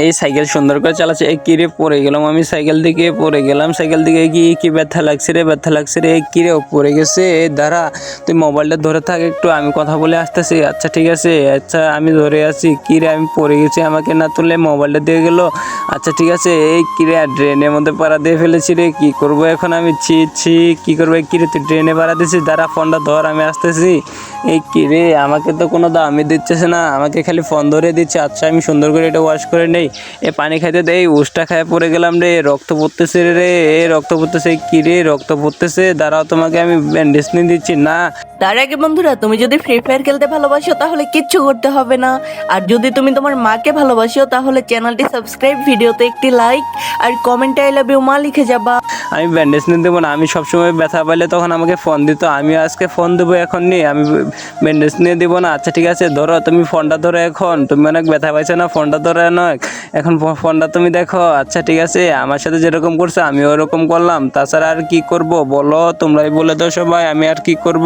এই সাইকেল সুন্দর করে চালাচ্ছে। এই কিরে পড়ে গেলাম, আমি সাইকেল থেকে পড়ে গেলাম। সাইকেল থেকে গিয়ে কি ব্যথা লাগছে রে, ব্যথা লাগছে রে। কিরে পড়ে গেছে, দাঁড়া তুই মোবাইলটা ধরে থাক একটু, আমি কথা বলে আসতেছি। আচ্ছা ঠিক আছে, আচ্ছা আমি ধরে আছি। কিরে আমি পড়ে গেছি, আমাকে না তুলে মোবাইলটা দিয়ে গেল। আচ্ছা ঠিক আছে। এই কিরে ড্রেনের মধ্যে পাড়া দিয়ে ফেলেছি রে, কি করবো এখন আমি? কি করবো? কিরে তুই ড্রেনে পাড়া দিছিস, দাঁড়া ফোনটা ধর, আমি আসতেছি। এই কিরে আমাকে তো কোনো দামই দিচ্ছেছে না, আমাকে খালি ফোন ধরে দিচ্ছে। আচ্ছা আমি সুন্দর করে এটা ওয়াশ করে নেই। এ পানি খাইতে দেই, উষ্টা খায় পড়ে গেলাম রে, রক্ত পড়তেছে রে, এ রক্ত পড়তেছে। কি রে রক্ত পড়তেছে, দাঁড়াও তোমাকে আমি ব্যান্ডেজ নিয়ে দিচ্ছি না। তার আগে বন্ধুরা, তুমি যদি ফ্রি ফায়ার খেলতে ভালোবাসো তাহলে কিচ্ছু করতে হবে না। আর যদি তুমি তোমার মাকে ভালোবাসো তাহলে চ্যানেলটি সাবস্ক্রাইব, ভিডিওতে একটি লাইক আর কমেন্টে আই লাভ ইউ মা লিখে যাবা। আমি ব্যান্ডেজ নিয়ে দেবো না, আমি সবসময় ব্যথা পাইলে তখন আমাকে ফোন দিত, আমি আজকে ফোন দেবো এখন নিয়ে, আমি ব্যান্ডেজ নিয়ে দেবো না। আচ্ছা ঠিক আছে, ধরো তুমি ফোনটা ধরো এখন, তুমি অনেক ব্যথা পাইছো না, ফোনটা ধরো অনেক এখন, ফোনটা তুমি দেখো। আচ্ছা ঠিক আছে, আমার সাথে যেরকম করছো আমি ওরকম করলাম, তাছাড়া আর কি করব বলো, তোমরাই বলে দাও সবাই, আমি আর কি করব।